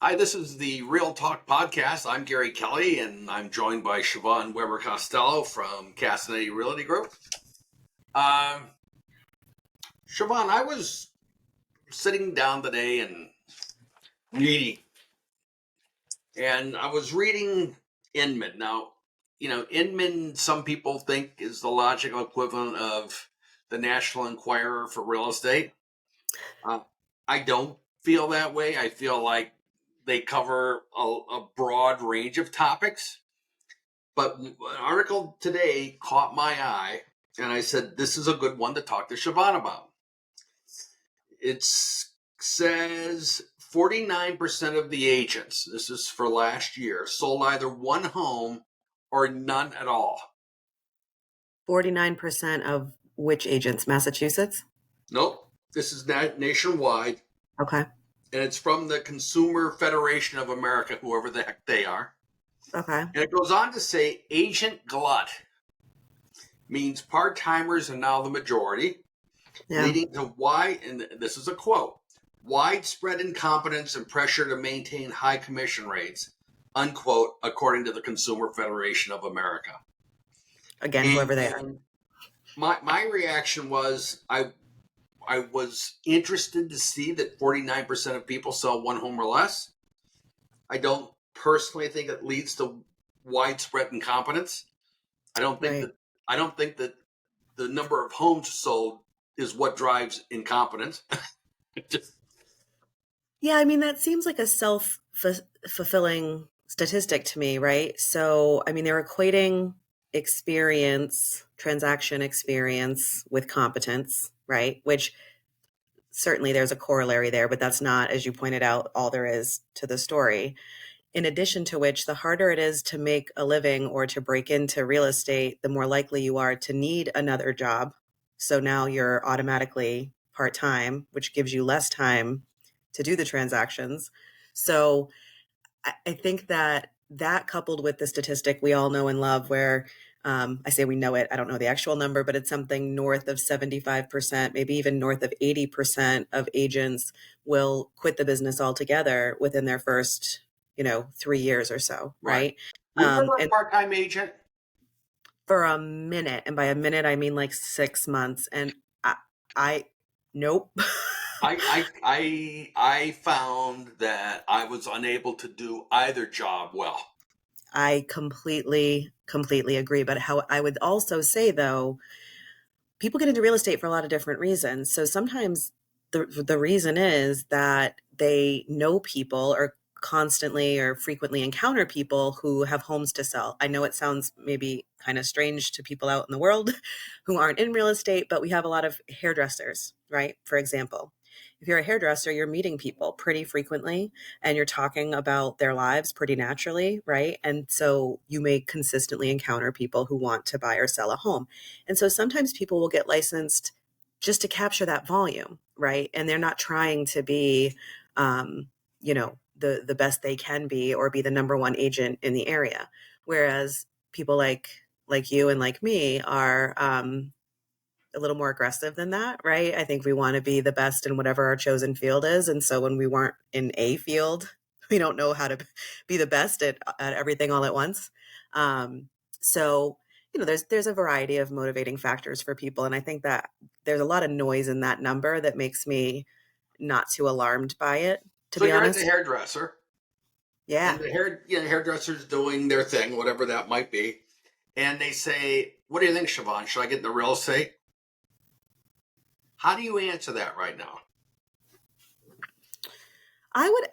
Hi, this is the Real Talk Podcast. I'm Gary Kelley, and I'm joined by Siobhan Weber Costello from Castinetti Realty Group. Siobhan, I was sitting down today and reading, and I was reading Inman. Now, Inman, some people think is the logical equivalent of the National Enquirer for real estate. I don't feel that way. I feel like they cover a broad range of topics. But an article today caught my eye, and I said, this is a good one to talk to Siobhan about. It says 49% of the agents, this is for last year, sold either one home or none at all. 49% of which agents? Massachusetts? Nope. This is nationwide. Okay. And it's from the Consumer Federation of America, whoever the heck they are. Okay. And it goes on to say agent glut means part-timers are now the majority, leading to and this is a quote, widespread incompetence and pressure to maintain high commission rates, unquote, according to the Consumer Federation of America. Again, whoever they are. My reaction was I was interested to see that 49% of people sell one home or less. I don't personally think it leads to widespread incompetence. I don't think that the number of homes sold is what drives incompetence. Yeah, I mean, that seems like a self-fulfilling statistic to me, right? So, I mean, they're equating transaction experience with competence, right? Which certainly there's a corollary there, but that's not, as you pointed out, all there is to the story. In addition to which, the harder it is to make a living or to break into real estate, the more likely you are to need another job. So now you're automatically part-time, which gives you less time to do the transactions. So I think that coupled with the statistic we all know and love where I say we know it, I don't know the actual number, but it's something north of 75%, maybe even north of 80% of agents will quit the business altogether within their first 3 years or so, right? Were you ever a part-time agent? For a minute, and by a minute I mean like 6 months, and I nope. I found that I was unable to do either job well. I completely agree. But how I would also say, though, people get into real estate for a lot of different reasons. So sometimes the reason is that they know people or constantly or frequently encounter people who have homes to sell. I know it sounds maybe kind of strange to people out in the world who aren't in real estate, but we have a lot of hairdressers, right? For example, if you're a hairdresser, you're meeting people pretty frequently and you're talking about their lives pretty naturally, right? And so you may consistently encounter people who want to buy or sell a home. And so sometimes people will get licensed just to capture that volume, right? And they're not trying to be, the best they can be or be the number one agent in the area. Whereas people like you and like me are a little more aggressive than that, right? I think we want to be the best in whatever our chosen field is. And so when we weren't in a field, we don't know how to be the best at everything all at once. So, there's a variety of motivating factors for people. And I think that there's a lot of noise in that number that makes me not too alarmed by it, to be honest. So you're at the hairdresser. Yeah. And the hairdresser's doing their thing, whatever that might be. And they say, what do you think, Siobhan? Should I get into real estate? How do you answer that right now?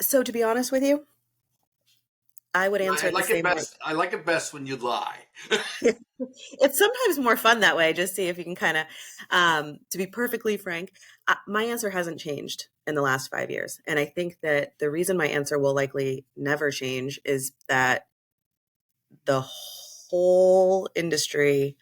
So to be honest with you, I would answer it the same way. I like it best when you lie. It's sometimes more fun that way. Just see if you can kind of, to be perfectly frank, my answer hasn't changed in the last 5 years. And I think that the reason my answer will likely never change is that the whole industry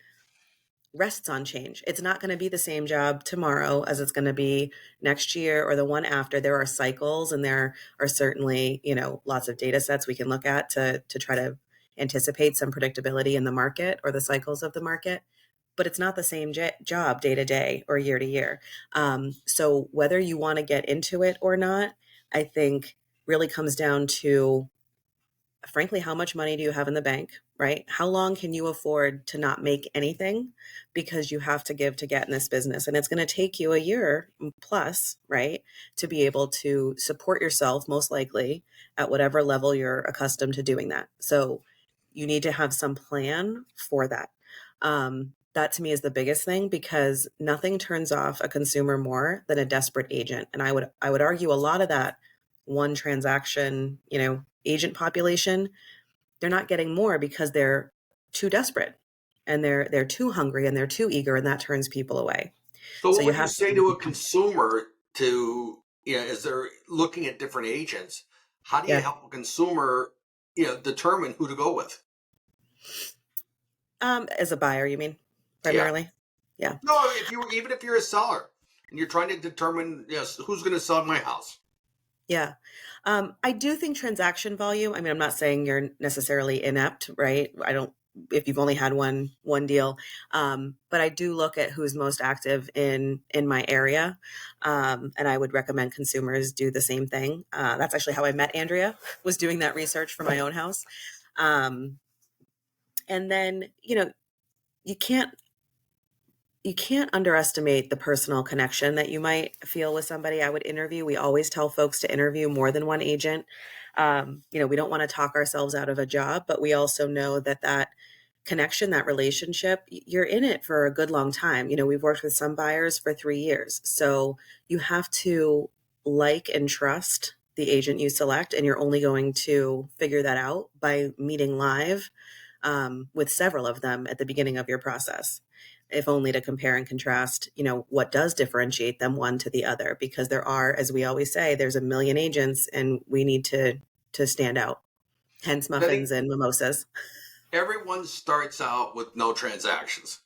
rests on change. It's not going to be the same job tomorrow as it's going to be next year or the one after. There are cycles, and there are certainly, lots of data sets we can look at to try to anticipate some predictability in the market or the cycles of the market. But it's not the same job day to day or year to year. So whether you want to get into it or not, I think really comes down to, frankly, how much money do you have in the bank, right? How long can you afford to not make anything because you have to give to get in this business? And it's going to take you a year plus, right, to be able to support yourself, most likely at whatever level you're accustomed to doing that. So you need to have some plan for that. That to me is the biggest thing, because nothing turns off a consumer more than a desperate agent. And I would argue a lot of that one transaction, agent population, they're not getting more because they're too desperate, and they're too hungry, and they're too eager, and that turns people away. So So what you would you have say to, to a consumer to, as they're looking at different agents, how do you yeah. help a consumer, determine who to go with? As a buyer, you mean, Yeah. primarily? Yeah. No, even if you're a seller and you're trying to determine, who's going to sell my house. Yeah. I do think transaction volume, I mean, I'm not saying you're necessarily inept, right? I don't, if you've only had one deal. But I do look at who's most active in my area. And I would recommend consumers do the same thing. That's actually how I met Andrea, was doing that research for my own house. Um, and then, you can't you can't underestimate the personal connection that you might feel with somebody. I would interview. We always tell folks to interview more than one agent. We don't want to talk ourselves out of a job, but we also know that connection, that relationship, you're in it for a good long time. We've worked with some buyers for 3 years. So you have to like and trust the agent you select, and you're only going to figure that out by meeting live with several of them at the beginning of your process, if only to compare and contrast, what does differentiate them one to the other, because there are, as we always say, there's a million agents, and we need to stand out. Hence I think muffins and mimosas. everyone starts out with no transactions,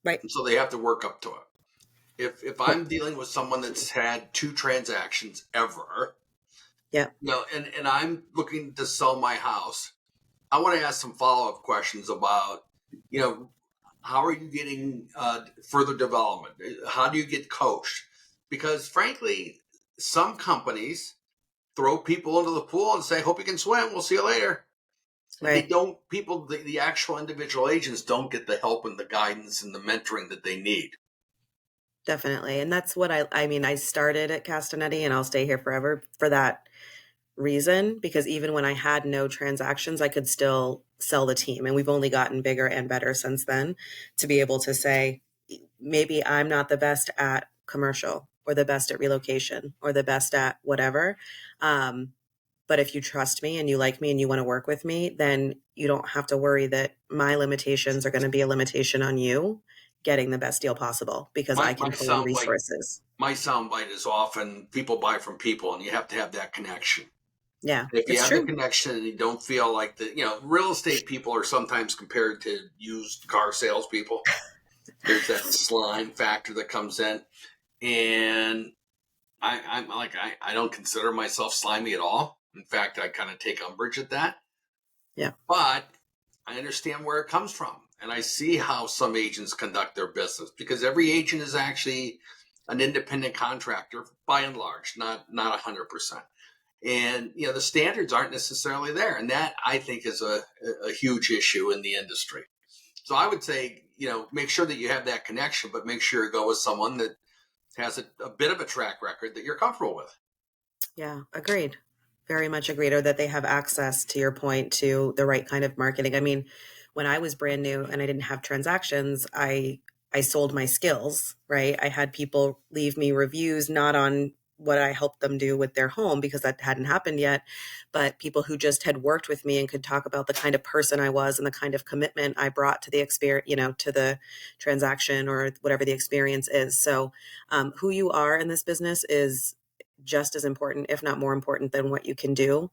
Right. and so they have to work up to it. If Yep. I'm dealing with someone that's had two transactions ever, Yep. and I'm looking to sell my house, I want to ask some follow up questions about, you know, how are you getting further development? How do you get coached? Because frankly, some companies throw people into the pool and say, "Hope you can swim. We'll see you later." And they Right. don't. The actual individual agents don't get the help and the guidance and the mentoring that they need. Definitely. And that's what I mean, I started at Castinetti, and I'll stay here forever for that reason, because even when I had no transactions, I could still sell the team. And we've only gotten bigger and better since then, to be able to say, maybe I'm not the best at commercial, or the best at relocation, or the best at whatever. Um, but if you trust me and you like me and you want to work with me, then you don't have to worry that my limitations are going to be a limitation on you getting the best deal possible, because My I can my pull in soundbite resources. my soundbite is often people buy from people, and you have to have that connection. Yeah, And if you it's have the true. connection and you don't feel like the, real estate people are sometimes compared to used car salespeople. There's that slime factor that comes in, and I'm like I don't consider myself slimy at all. In fact, I kind of take umbrage at that. Yeah. But I understand where it comes from, and I see how some agents conduct their business, because every agent is actually an independent contractor by and large, not 100%. And the standards aren't necessarily there, and that I think is a huge issue in the industry. So I would say, make sure that you have that connection, but make sure you go with someone that has a bit of a track record that you're comfortable with. Yeah, agreed. Very much agreed. Or that they have access, to your point, to the right kind of marketing. I mean, when I was brand new and I didn't have transactions, I sold my skills, right? I had people leave me reviews, not on what I helped them do with their home, because that hadn't happened yet, but people who just had worked with me and could talk about the kind of person I was and the kind of commitment I brought to the experience, to the transaction, or whatever the experience is. So, who you are in this business is just as important, if not more important, than what you can do.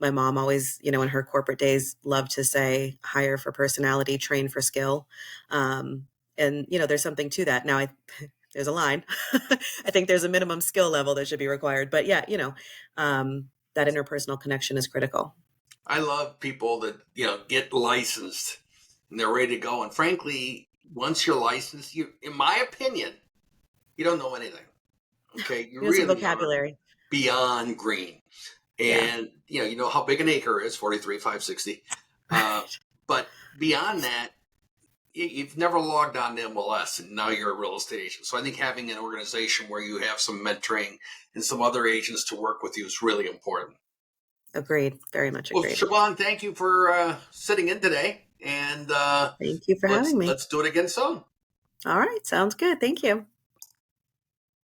My mom always, in her corporate days, loved to say, hire for personality, train for skill. And, there's something to that. Now, there's a line. I think there's a minimum skill level that should be required. But yeah, that interpersonal connection is critical. I love people that get licensed and they're ready to go. And frankly, once you're licensed, in my opinion, you don't know anything. Okay, you Use some really are. vocabulary. beyond green. Yeah. And you know how big an acre is, 43,560. But beyond that, you've never logged on to MLS, and now you're a real estate agent. So I think having an organization where you have some mentoring and some other agents to work with you is really important. Agreed. Very much Well, agreed. Siobhan, thank you for sitting in today, and Thank you for having me. let's do it again soon. All right. Sounds good. Thank you.